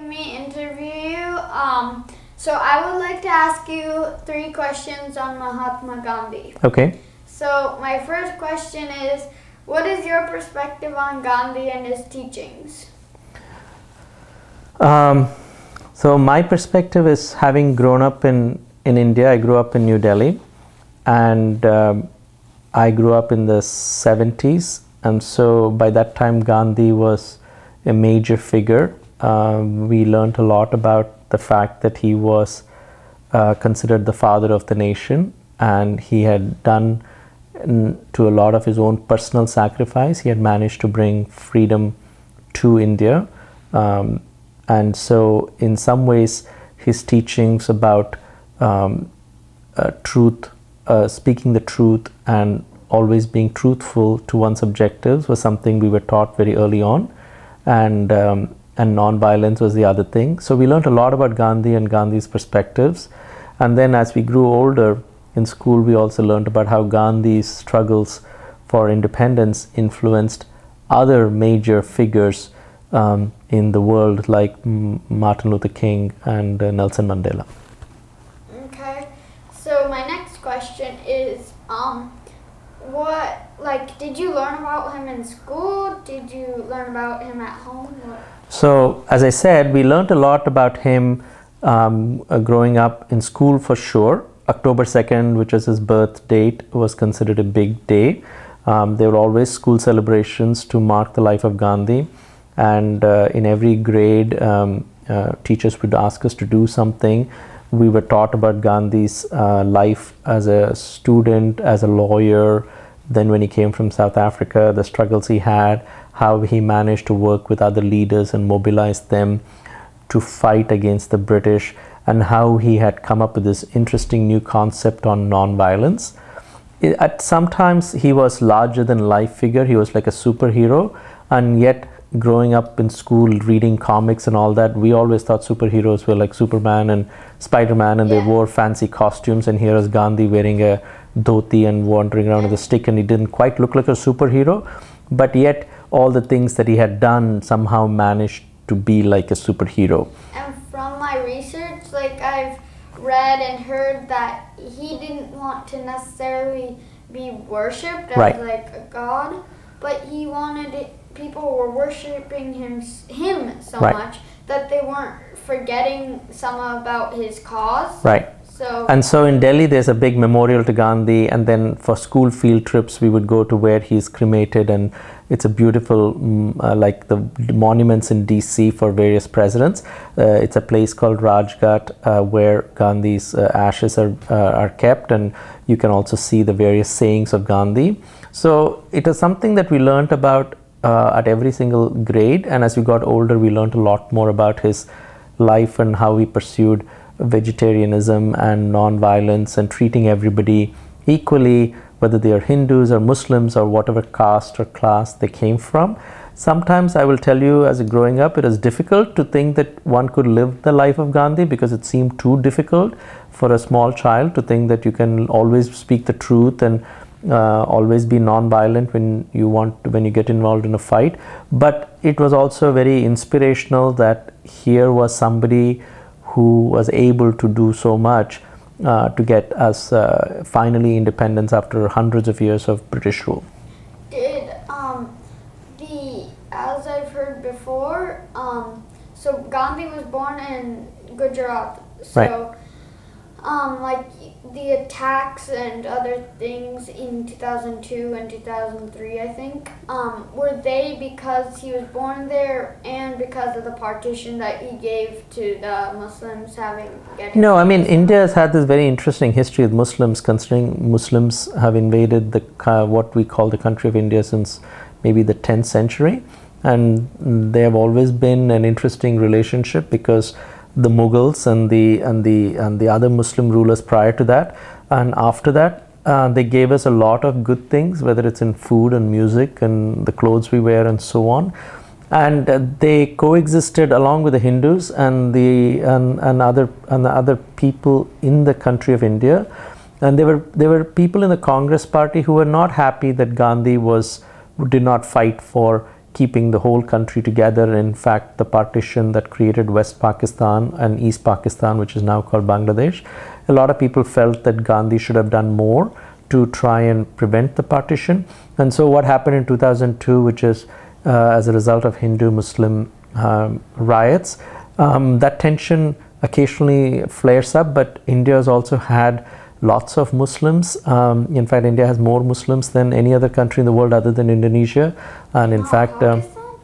letting me interview you. So I would like to ask you 3 questions on Mahatma Gandhi. Okay. So my first question is, what is your perspective on Gandhi and his teachings? So my perspective is, having grown up in India, I grew up in New Delhi, and I grew up in the 70s, and so by that time Gandhi was a major figure. We learned a lot about the fact that he was considered the father of the nation, and he had done to a lot of his own personal sacrifice. He had managed to bring freedom to India, and so in some ways his teachings about truth, speaking the truth and always being truthful to one's objectives was something we were taught very early on, and non-violence was the other thing. So we learned a lot about Gandhi and Gandhi's perspectives, and then as we grew older in school, we also learned about how Gandhi's struggles for independence influenced other major figures in the world, like Martin Luther King and Nelson Mandela. Okay, so my next question is, did you learn about him in school? Did you learn about him at home? So, as I said, we learned a lot about him growing up in school for sure. October 2nd, which was his birth date, was considered a big day. There were always school celebrations to mark the life of Gandhi, and in every grade, teachers would ask us to do something. We were taught about Gandhi's life as a student, as a lawyer, then when he came from South Africa, the struggles he had, how he managed to work with other leaders and mobilize them to fight against the British, and how he had come up with this interesting new concept on non-violence. Sometimes he was larger than life figure. He was like a superhero, and yet growing up in school reading comics and all that, we always thought superheroes were like Superman and Spider-Man, and they wore fancy costumes, and here is Gandhi wearing a dhoti and wandering around with a stick, and he didn't quite look like a superhero, but yet all the things that he had done somehow managed to be like a superhero. And from my research, I've read and heard that he didn't want to necessarily be worshipped as like a god, but he wanted people were worshiping him so much that they weren't forgetting some about his cause. Right. So in Delhi there's a big memorial to Gandhi, and then for school field trips we would go to where he's cremated, and it's a beautiful like the monuments in DC for various presidents. It's a place called Rajghat where Gandhi's ashes are kept, and you can also see the various sayings of Gandhi. So it is something that we learned about at every single grade, and as we got older we learned a lot more about his life and how he pursued vegetarianism and non-violence and treating everybody equally, whether they are Hindus or Muslims or whatever caste or class they came from. Sometimes I will tell you, as growing up, it is difficult to think that one could live the life of Gandhi, because it seemed too difficult for a small child to think that you can always speak the truth and always be non-violent when you get involved in a fight. But it was also very inspirational that here was somebody who was able to do so much to get us finally independence after hundreds of years of British rule. As I've heard before, so Gandhi was born in Gujarat, so the attacks and other things in 2002 and 2003, I think, were they because he was born there and because of the partition that he gave to the Muslims No, I mean, India has had this very interesting history with Muslims, considering Muslims have invaded what we call the country of India since maybe the 10th century, and they have always been an interesting relationship, because the Mughals and the other Muslim rulers prior to that and after that, they gave us a lot of good things, whether it's in food and music and the clothes we wear and so on. And they coexisted along with the Hindus and the other people in the country of India. And there were people in the Congress party who were not happy that Gandhi did not fight for keeping the whole country together. In fact, the partition that created West Pakistan and East Pakistan, which is now called Bangladesh, a lot of people felt that Gandhi should have done more to try and prevent the partition. And so what happened in 2002, which is as a result of Hindu-Muslim riots, that tension occasionally flares up, but India has also had lots of Muslims. In fact, India has more Muslims than any other country in the world other than Indonesia. And in fact,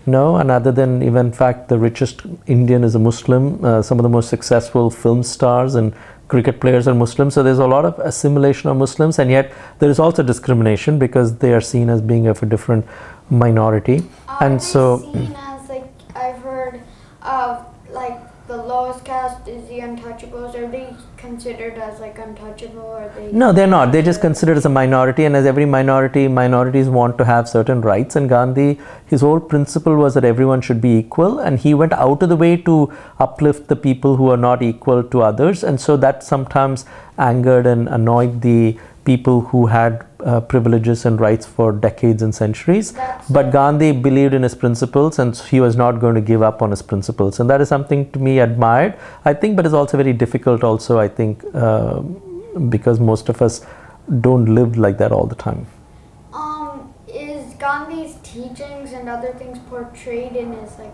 no, and other than even, in fact, the richest Indian is a Muslim. Some of the most successful film stars and cricket players are Muslims. So there's a lot of assimilation of Muslims, and yet there is also discrimination because they are seen as being of a different minority. And so seen as, like, I've heard of, like, the lowest caste is the untouchables. Are they considered as, like, untouchable, or are they? No, they're not. They're just considered as a minority, and as every minority, minorities want to have certain rights. And Gandhi, his whole principle was that everyone should be equal, and he went out of the way to uplift the people who are not equal to others. And so that sometimes angered and annoyed the people who had privileges and rights for decades and centuries. But Gandhi believed in his principles, and he was not going to give up on his principles, and that is something to me admired, I think. But it's also very difficult also, I think, because most of us don't live like that all the time. Is Gandhi's teachings and other things portrayed in his, like,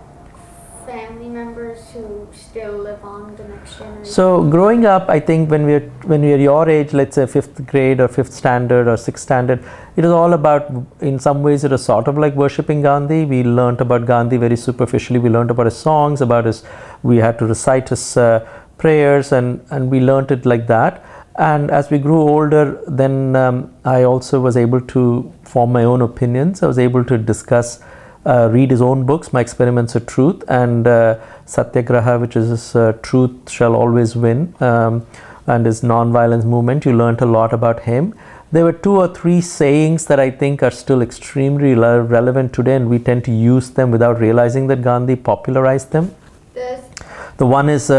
family members who still live on the next generation? So growing up, I think when we're your age, let's say 5th grade or 5th standard or 6th standard, it was all about, in some ways it was sort of like worshipping Gandhi. We learnt about Gandhi very superficially. We learnt about his songs, we had to recite his prayers, and we learnt it like that. And as we grew older, then I also was able to form my own opinions. I was able to discuss, read his own books, My Experiments of Truth, and Satyagraha, which is his Truth Shall Always Win, and his non-violence movement. You learned a lot about him. There were 2 or 3 sayings that I think are still extremely relevant today, and we tend to use them without realizing that Gandhi popularized them. The one is,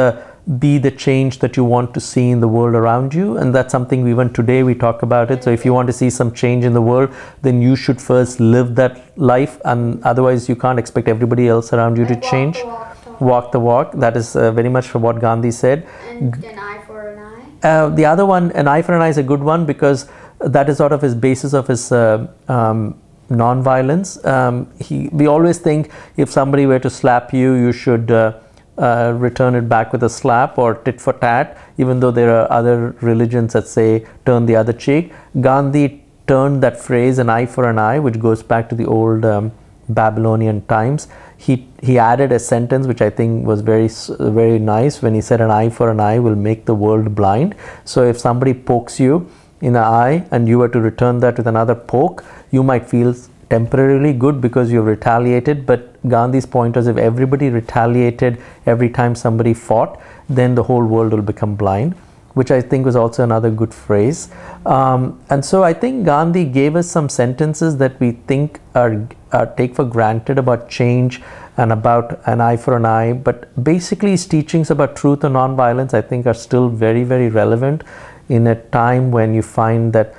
be the change that you want to see in the world around you, and that's something even today we talk about it. So if you want to see some change in the world, then you should first live that life, and otherwise you can't expect everybody else around you to change. Walk the walk. That is very much for what Gandhi said. And an eye for an eye. The other one, an eye for an eye, is a good one, because that is sort of his basis of his non-violence. We always think if somebody were to slap you, you should return it back with a slap, or tit for tat, even though there are other religions that say turn the other cheek. Gandhi turned that phrase, an eye for an eye, which goes back to the old Babylonian times. He added a sentence which I think was very nice, when he said an eye for an eye will make the world blind. So if somebody pokes you in the eye and you were to return that with another poke, you might feel temporarily good because you've retaliated. But Gandhi's point was, if everybody retaliated every time somebody fought, then the whole world will become blind, which I think was also another good phrase. And so I think Gandhi gave us some sentences that we think are take for granted about change and about an eye for an eye, but basically his teachings about truth and non-violence I think are still very, very relevant in a time when you find that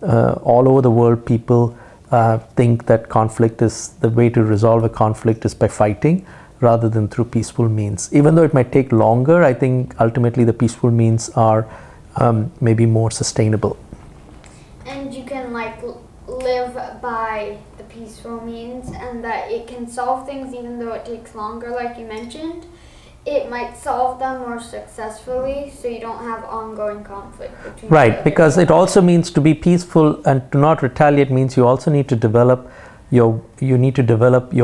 all over the world people think that conflict is, the way to resolve a conflict is by fighting rather than through peaceful means. Even though it might take longer, I think ultimately the peaceful means are maybe more sustainable. And you can, like, live by the peaceful means, and that it can solve things even though it takes longer, like you mentioned. It might solve them more successfully, so you don't have ongoing conflict between. Right, because it also means to be peaceful and to not retaliate means you also need to develop your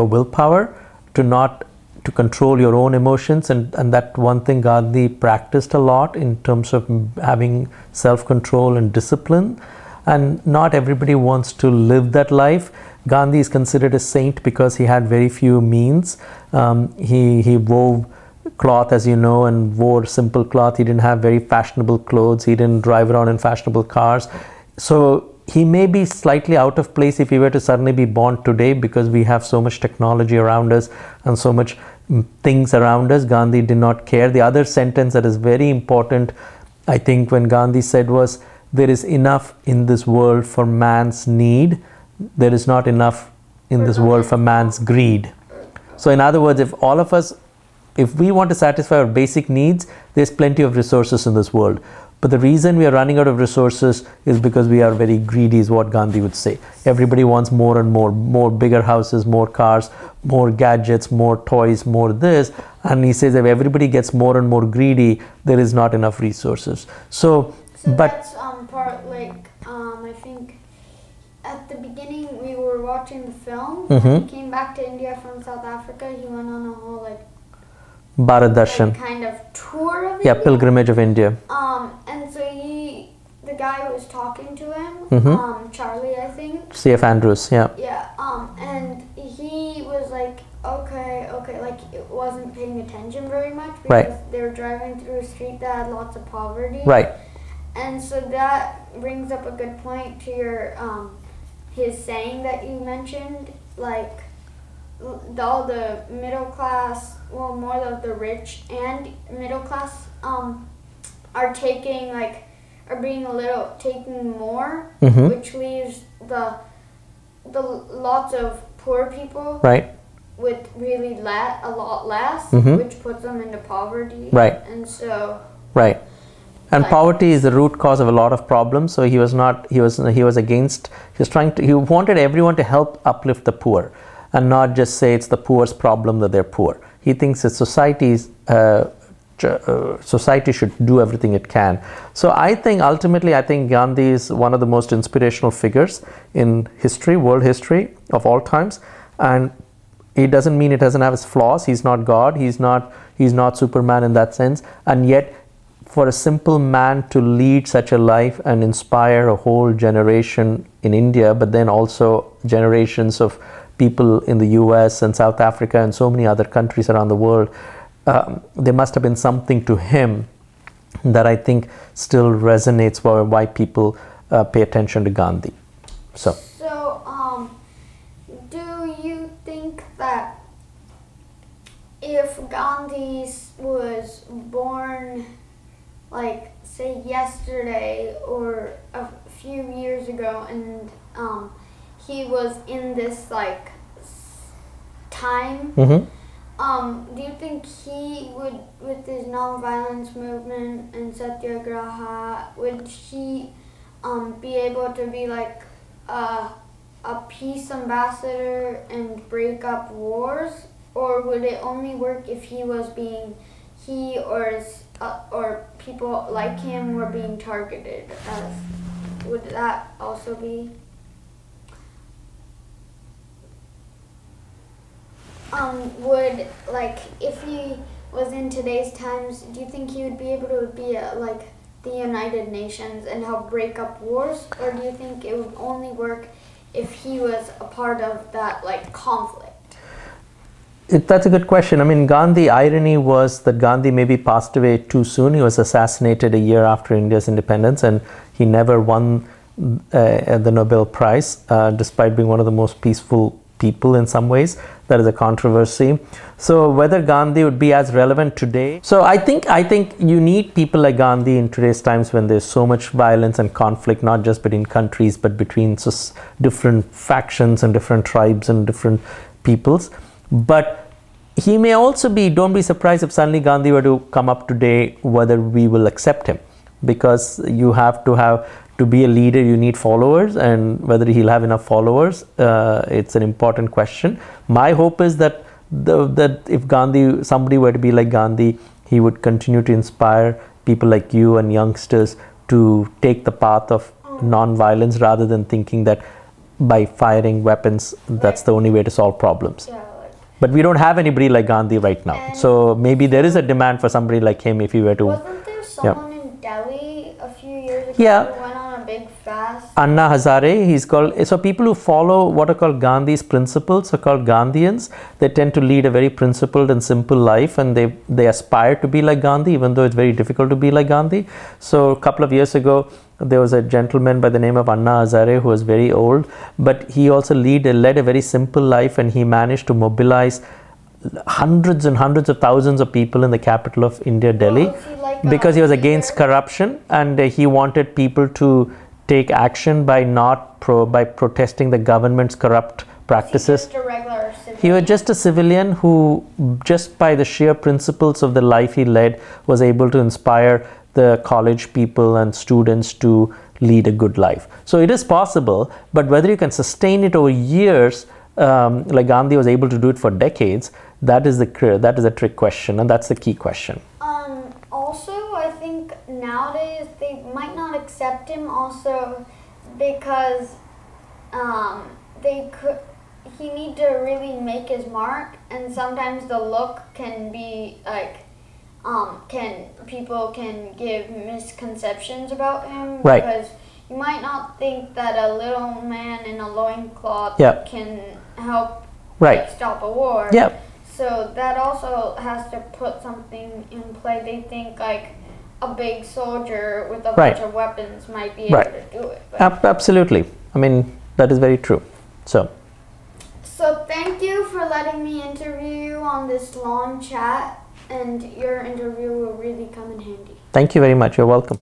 willpower to control your own emotions, and that one thing Gandhi practiced a lot in terms of having self-control and discipline. And not everybody wants to live that life. Gandhi is considered a saint because he had very few means. He wove cloth, as you know, and wore simple cloth. He didn't have very fashionable clothes. He didn't drive around in fashionable cars. So he may be slightly out of place if he were to suddenly be born today, because we have so much technology around us and so much things around us. Gandhi did not care. The other sentence that is very important, I think, when Gandhi said was, there is enough in this world for man's need. There is not enough in this world for man's greed. So in other words, if all of us, if we want to satisfy our basic needs, there's plenty of resources in this world. But the reason we are running out of resources is because we are very greedy, is what Gandhi would say. Everybody wants more and more bigger houses, more cars, more gadgets, more toys, more this. And he says if everybody gets more and more greedy, there is not enough resources. So but that's part like I think at the beginning we were watching the film. When he came back to India from South Africa, he went on a whole like Bharat Darshan, like, kind of tour of India. Pilgrimage of India. And so the guy was talking to him, Charlie, I think. C.F. Andrews, yeah. Yeah, and he was like, okay, like it wasn't paying attention very much because they were driving through a street that had lots of poverty. Right. And so that brings up a good point to your his saying that you mentioned, like all the middle class, well, more of the rich and middle class are taking taking more, which leaves the lots of poor people with really a lot less, which puts them into poverty. Right. And so and poverty is the root cause of a lot of problems. So he was against, he wanted everyone to help uplift the poor and not just say it's the poor's problem that they're poor. He thinks that society should do everything it can. So I think ultimately, Gandhi is one of the most inspirational figures in history, world history of all times. And it doesn't mean it doesn't have its flaws. He's not God. He's not Superman in that sense. And yet, for a simple man to lead such a life and inspire a whole generation in India, but then also generations of people in the US and South Africa and so many other countries around the world, there must have been something to him that I think still resonates why people pay attention to Gandhi. So do you think that if Gandhi was born, like, say yesterday or a few years ago, and he was in this like time, do you think he would, with his nonviolence movement and satyagraha, would he be able to be like a peace ambassador and break up wars, or would it only work if he or people like him were being targeted? Would that also be? Would, like, if he was in today's times, do you think he would be able to be like the United Nations and help break up wars, or do you think it would only work if he was a part of that like conflict? That's a good question. I mean, Gandhi, irony was that Gandhi maybe passed away too soon. He was assassinated a year after India's independence, and he never won the Nobel Prize, despite being one of the most peaceful people in some ways. That is a controversy. So whether Gandhi would be as relevant today. So I think you need people like Gandhi in today's times when there's so much violence and conflict, not just between countries, but between different factions and different tribes and different peoples. But he may also be, don't be surprised if suddenly Gandhi were to come up today, whether we will accept him, because you have to be a leader, you need followers, and whether he'll have enough followers, it's an important question. My hope is that if somebody were to be like Gandhi, he would continue to inspire people like you and youngsters to take the path of non-violence, rather than thinking that by firing weapons, that's the only way to solve problems. Yeah. But we don't have anybody like Gandhi right now. So maybe there is a demand for somebody like him if he were to. Wasn't there someone in Delhi a few years ago who went on a big fast? Anna Hazare, he's called. So people who follow what are called Gandhi's principles are called Gandhians. They tend to lead a very principled and simple life, and they aspire to be like Gandhi, even though it's very difficult to be like Gandhi. So a couple of years ago, there was a gentleman by the name of Anna Hazare who was very old, but he also led a very simple life, and he managed to mobilize hundreds and hundreds of thousands of people in the capital of India, Delhi, because he was against corruption, and he wanted people to take action by protesting the government's corrupt practices. Was he just a regular civilian? He was just a civilian who, just by the sheer principles of the life he led, was able to inspire the college people and students to lead a good life. So it is possible, but whether you can sustain it over years, like Gandhi was able to do it for decades, that is the trick question, and that's the key question. Also, I think nowadays they might not accept him also because he need to really make his mark, and sometimes the look can be like people can give misconceptions about him, right, because you might not think that a little man in a loincloth can help stop a war. So that also has to put something in play. They think like a big soldier with a bunch of weapons might be able to do it. Absolutely. I mean, that is very true. So thank you for letting me interview you on this long chat, and your interview will really come in handy. Thank you very much. You're welcome.